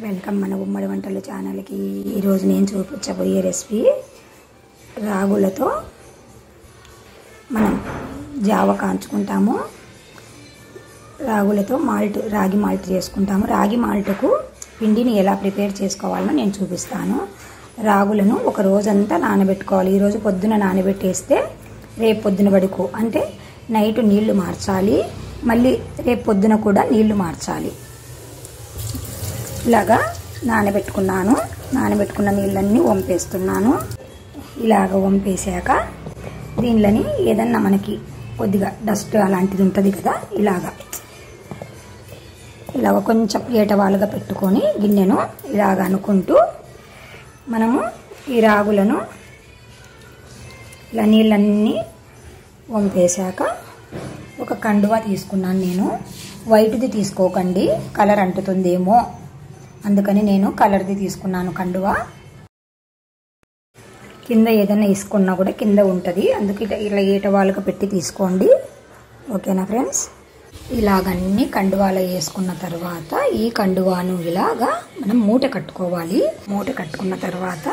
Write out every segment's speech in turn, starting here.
Welcome మన ఉమ్మడి వంటలు ఛానల్కి. ఈరోజు నేను చూపించబోయే రెసిపీ రాగులతో మనం జావ కాంచుకుంటాము. రాగులతో రాగి మాల్ట్ చేసుకుంటాము. రాగి మాల్ట్కు పిండిని ఎలా ప్రిపేర్ చేసుకోవాలో నేను చూపిస్తాను. రాగులను ఒక రోజంతా నానబెట్టుకోవాలి. ఈరోజు పొద్దున నానబెట్టేస్తే రేపు పొద్దున వరకు, అంటే నైట్ నీళ్లు మార్చాలి, మళ్ళీ రేపు పొద్దున కూడా నీళ్లు మార్చాలి. ఇలాగా నానబెట్టుకున్న నీళ్ళన్నీ వంపేస్తున్నాను. ఇలాగ వంపేశాక దీనిలోని ఏదన్నా మనకి కొద్దిగా డస్ట్ అలాంటిది ఉంటుంది కదా, ఇలాగ కొంచెం ఏటవాలుగా పెట్టుకొని గిన్నెను ఇలాగ అనుకుంటూ మనము ఈ రాగులను ఇలా నీళ్ళన్నీ వంపేశాక ఒక కండువా తీసుకున్నాను. నేను వైట్ది తీసుకోకండి, కలర్ అంటుతుందేమో, అందుకని నేను కలర్ది తీసుకున్నాను కండువా. కింద ఏదైనా వేసుకున్నా కూడా కింద ఉంటుంది, అందుకే ఇలా ఏటవాలుగా పెట్టి తీసుకోండి. ఓకేనా ఫ్రెండ్స్? ఇలాగన్నీ కండువాలో వేసుకున్న తర్వాత ఈ కండువాను ఇలాగా మనం మూట కట్టుకోవాలి. మూట కట్టుకున్న తర్వాత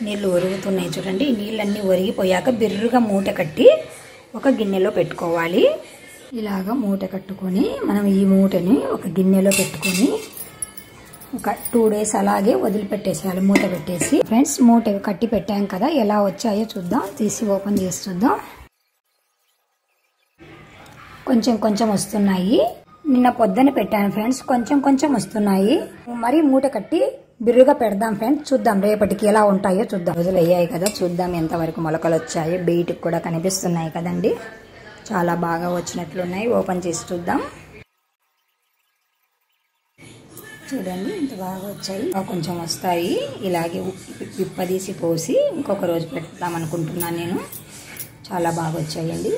నీళ్ళు ఒరుగుతున్నాయి చూడండి. ఈ నీళ్ళన్నీ ఒరిగిపోయాక బిర్రుగా మూట కట్టి ఒక గిన్నెలో పెట్టుకోవాలి. ఇలాగా మూట కట్టుకొని మనం ఈ మూటని ఒక గిన్నెలో పెట్టుకొని ఒక 2 days అలాగే వదిలిపెట్టేసేయాలి, మూత పెట్టేసి. ఫ్రెండ్స్, మూట కట్టి పెట్టాం కదా, ఎలా వచ్చాయో చూద్దాం. తీసి ఓపెన్ చేసి చూద్దాం. కొంచెం కొంచెం వస్తున్నాయి. నిన్న పొద్దున పెట్టాను ఫ్రెండ్స్, కొంచెం వస్తున్నాయి. మరి మూట కట్టి బిర్రుగా పెడదాం ఫ్రెండ్స్. చూద్దాం రేపటికి ఎలా ఉంటాయో చూద్దాం. రోజులు అయ్యాయి కదా, చూద్దాం ఎంతవరకు మొలకలు వచ్చాయో. బయటికి కూడా కనిపిస్తున్నాయి కదండి, చాలా బాగా వచ్చినట్లున్నాయి. ఓపెన్ చేసి చూద్దాం. చూడండి ఎంత బాగా వచ్చాయి. కొంచెం వస్తాయి. ఇలాగే విప్పదీసి పోసి ఇంకొక రోజు పెడతాం అనుకుంటున్నాను నేను. చాలా బాగా వచ్చాయండి,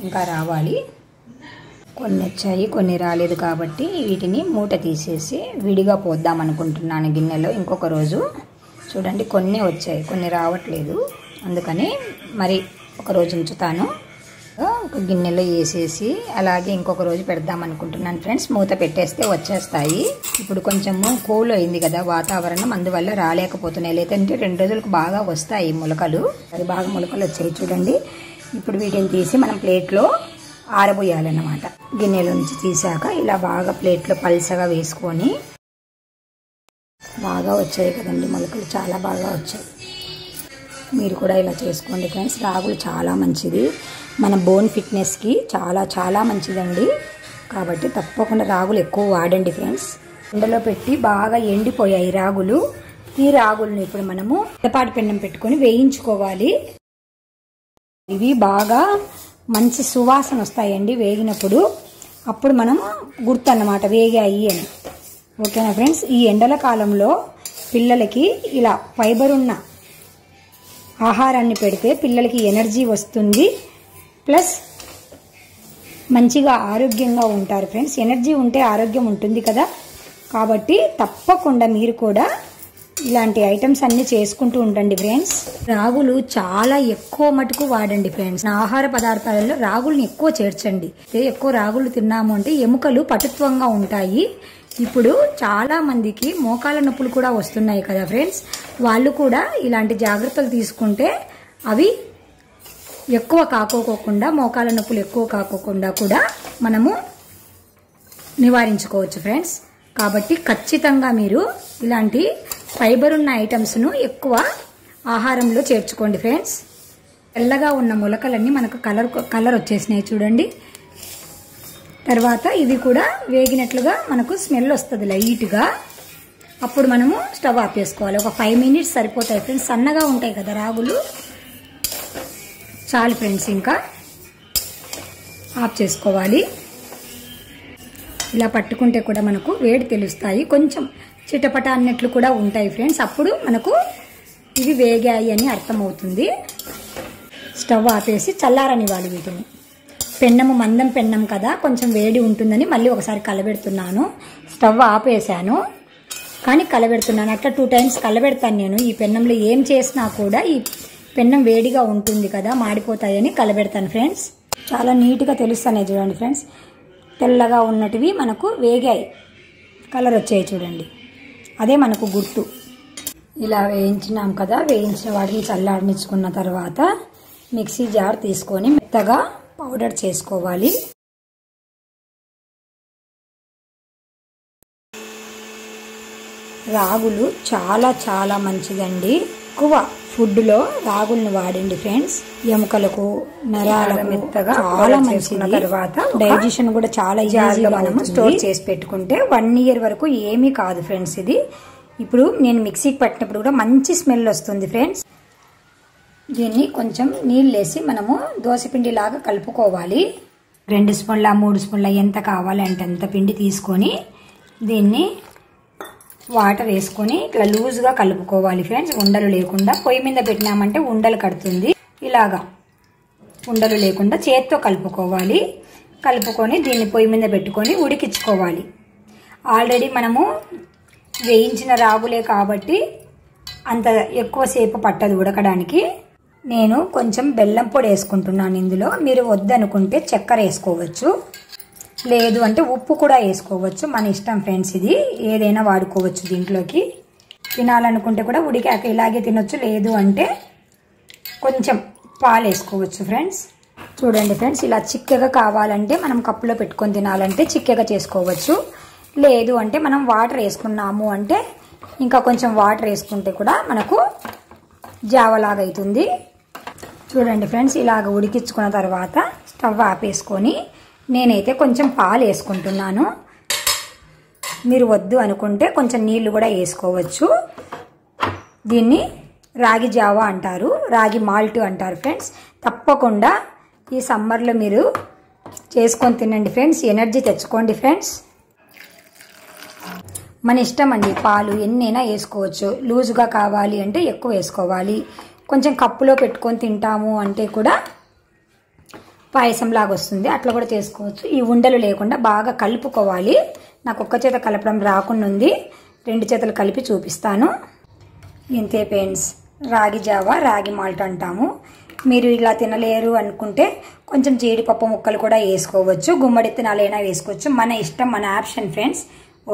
ఇంకా రావాలి. కొన్ని వచ్చాయి, కొన్ని రాలేదు, కాబట్టి వీటిని మూట తీసేసి విడిగా పోద్దాం అనుకుంటున్నాను గిన్నెలో ఇంకొక రోజు. చూడండి, కొన్ని వచ్చాయి, కొన్ని రావట్లేదు, అందుకని మరి ఒక రోజు ఉంచుతాను. ఒక గిన్నెలో వేసేసి అలాగే ఇంకొక రోజు పెడదాం అనుకుంటున్నాను ఫ్రెండ్స్. మూత పెట్టేస్తే వచ్చేస్తాయి. ఇప్పుడు కొంచెము కూల్ అయింది కదా వాతావరణం, అందువల్ల రాలేకపోతున్నాయి. లేదంటే 2 రోజులకు బాగా వస్తాయి మొలకలు. అది బాగా మొలకలు వచ్చాయి చూడండి. ఇప్పుడు వీటిని తీసి మనం ప్లేట్లో ఆరబోయాలన్నమాట. గిన్నెలో నుంచి తీసాక ఇలా బాగా ప్లేట్లో పల్సగా వేసుకొని, బాగా వచ్చాయి కదండి మొలకలు, చాలా బాగా వచ్చాయి. మీరు కూడా ఇలా చేసుకోండి ఫ్రెండ్స్. రాగులు చాలా మంచిది, మన బోన్ ఫిట్నెస్కి చాలా మంచిదండి. కాబట్టి తప్పకుండా రాగులు ఎక్కువ వాడండి ఫ్రెండ్స్. ఎండలో పెట్టి బాగా ఎండిపోయాయి రాగులు. ఈ రాగులను ఇప్పుడు మనము పెద్దపాటి పెన్నం పెట్టుకొని వేయించుకోవాలి. ఇవి బాగా మంచి సువాసన వస్తాయండి వేగినప్పుడు. అప్పుడు మనం గుర్తు అన్నమాట వేగాయి అని. ఓకేనా ఫ్రెండ్స్? ఈ ఎండల కాలంలో పిల్లలకి ఇలా ఫైబర్ ఉన్న ఆహారాన్ని పెడితే పిల్లలకి ఎనర్జీ వస్తుంది, ప్లస్ మంచిగా ఆరోగ్యంగా ఉంటారు ఫ్రెండ్స్. ఎనర్జీ ఉంటే ఆరోగ్యం ఉంటుంది కదా, కాబట్టి తప్పకుండా మీరు కూడా ఇలాంటి ఐటమ్స్ అన్ని చేసుకుంటూ ఉండండి ఫ్రెండ్స్. రాగులు చాలా ఎక్కువ మటుకు వాడండి ఫ్రెండ్స్. ఆహార పదార్థాలలో రాగుల్ని ఎక్కువ చేర్చండి. ఎక్కువ రాగులు తిన్నాము అంటే ఎముకలు పటుత్వంగా ఉంటాయి. ఇప్పుడు చాలా మందికి మోకాల నొప్పులు కూడా వస్తున్నాయి కదా ఫ్రెండ్స్. వాళ్ళు కూడా ఇలాంటి జాగ్రత్తలు తీసుకుంటే అవి ఎక్కువ కాకోకుండా, మోకాల నొప్పులు ఎక్కువ కాకోకుండా కూడా మనము నివారించుకోవచ్చు ఫ్రెండ్స్. కాబట్టి ఖచ్చితంగా మీరు ఇలాంటి ఫైబర్ ఉన్న ఐటమ్స్ను ఎక్కువ ఆహారంలో చేర్చుకోండి ఫ్రెండ్స్. తెల్లగా ఉన్న మొలకలన్నీ మనకు కలర్ వచ్చేసినాయి చూడండి. తర్వాత ఇది కూడా వేగినట్లుగా మనకు స్మెల్ వస్తుంది లైట్గా. అప్పుడు మనము స్టవ్ ఆపేసుకోవాలి. ఒక 5 minutes సరిపోతాయి ఫ్రెండ్స్. సన్నగా ఉంటాయి కదా రాగులు, చాలు ఫ్రెండ్స్. ఇంకా ఆఫ్ చేసుకోవాలి. ఇలా పట్టుకుంటే కూడా మనకు వేడి తెలుస్తాయి, కొంచెం చిటపట అన్నట్లు కూడా ఉంటాయి ఫ్రెండ్స్. అప్పుడు మనకు ఇవి వేగాయి అని అర్థమవుతుంది. స్టవ్ ఆపేసి చల్లారనివ్వాలి వీటిని. పెన్నము మందం పెన్నం కదా, కొంచెం వేడి ఉంటుందని మళ్ళీ ఒకసారి కలబెడుతున్నాను. స్టవ్ ఆపేసాను కానీ కలబెడుతున్నాను. అట్లా 2 times కలబెడతాను నేను. ఈ పెన్నంలో ఏం చేసినా కూడా ఈ పెన్నం వేడిగా ఉంటుంది కదా, మాడిపోతాయని కలబెడతాను ఫ్రెండ్స్. చాలా నీట్గా తెలుస్తున్నాయి చూడండి ఫ్రెండ్స్. తెల్లగా ఉన్నటివి మనకు వేగాయి, కలర్ వచ్చాయి చూడండి. అదే మనకు గుర్తు. ఇలా వేయించినాం కదా, వేయించిన వాటిని చల్లారనిచ్చుకున్న తర్వాత మిక్సీ జార్ తీసుకొని మెత్తగా పౌడర్ చేసుకోవాలి. రాగులు చాలా చాలా మంచిదండి. ఎక్కువ ఫుడ్లో రాగులను వాడండి ఫ్రెండ్స్. ఎముకలకు, నరాలకు మెత్తగా చాలా మంచిది. తర్వాత డైజెషన్ కూడా చాలా ఈజీగా మనం స్టోర్ చేసి పెట్టుకుంటే 1 ఇయర్ వరకు ఏమీ కాదు ఫ్రెండ్స్. ఇది ఇప్పుడు నేను మిక్సీకి పట్టినప్పుడు కూడా మంచి స్మెల్ వస్తుంది ఫ్రెండ్స్. దీన్ని కొంచెం నీళ్ళు వేసి మనము దోసపిండి లాగా కలుపుకోవాలి. 2 స్పూన్ల 3 స్పూన్ల ఎంత కావాలంటే అంత పిండి తీసుకొని దీన్ని వాటర్ వేసుకొని ఇట్లా లూజ్గా కలుపుకోవాలి ఫ్రెండ్స్. ఉండలు లేకుండా, పొయ్యి మీద పెట్టినామంటే ఉండలు కడుతుంది. ఇలాగా ఉండలు లేకుండా చేత్తో కలుపుకోవాలి. కలుపుకొని దీన్ని పొయ్యి మీద పెట్టుకొని ఉడికించుకోవాలి. ఆల్రెడీ మనము వేయించిన రాగులే కాబట్టి అంత ఎక్కువసేపు పట్టదు ఉడకడానికి. నేను కొంచెం బెల్లం పొడి వేసుకుంటున్నాను ఇందులో. మీరు వద్దనుకుంటే చక్కెర వేసుకోవచ్చు, లేదు అంటే ఉప్పు కూడా వేసుకోవచ్చు. మన ఇష్టం ఫ్రెండ్స్. ఇది ఏదైనా వాడుకోవచ్చు దీంట్లోకి. తినాలనుకుంటే కూడా ఉడికాక ఇలాగే తినొచ్చు, లేదు అంటే కొంచెం పాలు వేసుకోవచ్చు ఫ్రెండ్స్. చూడండి ఫ్రెండ్స్, ఇలా చిక్కగా కావాలంటే మనం కప్పులో పెట్టుకొని తినాలంటే చిక్కగా చేసుకోవచ్చు. లేదు అంటే మనం వాటర్ వేసుకున్నాము అంటే ఇంకా కొంచెం వాటర్ వేసుకుంటే కూడా మనకు జావలాగా అవుతుంది. చూడండి ఫ్రెండ్స్, ఇలాగ ఉడికించుకున్న తర్వాత స్టవ్ ఆపేసుకొని నేనైతే కొంచెం పాలు వేసుకుంటున్నాను. మీరు వద్దు అనుకుంటే కొంచెం నీళ్లు కూడా వేసుకోవచ్చు. దీన్ని రాగి జావా అంటారు, రాగి మాల్ట్ అంటారు ఫ్రెండ్స్. తప్పకుండా ఈ సమ్మర్లో మీరు చేసుకొని తినండి ఫ్రెండ్స్. ఎనర్జీ తెచ్చుకోండి ఫ్రెండ్స్. మన ఇష్టం అండి, పాలు ఎన్నైనా వేసుకోవచ్చు. లూజుగా కావాలి అంటే ఎక్కువ వేసుకోవాలి. కొంచెం కప్పులో పెట్టుకొని తింటాము అంటే కూడా పాయసం లాగా వస్తుంది, అట్లా కూడా చేసుకోవచ్చు. ఈ ఉండలు లేకుండా బాగా కలుపుకోవాలి. నాకు ఒక్క చేత కలపడం రాకుండా ఉంది, 2 చేతులు కలిపి చూపిస్తాను. ఇంతే ఫ్రెండ్స్, రాగి జావా, రాగి మాల్ట్ అంటాము. మీరు ఇలా తినలేరు అనుకుంటే కొంచెం జీడిపప్పు ముక్కలు కూడా వేసుకోవచ్చు, గుమ్మడి విత్తనాలైనా వేసుకోవచ్చు. మన ఇష్టం, మన ఆప్షన్ ఫ్రెండ్స్.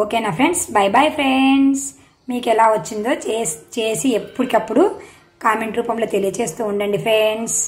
ఓకేనా ఫ్రెండ్స్? By bye friends. మీకు ఎలా వచ్చిందో చేసి ఎప్పటికప్పుడు కామెంట్ రూపంలో తెలియజేస్తూ ఉండండి ఫ్రెండ్స్.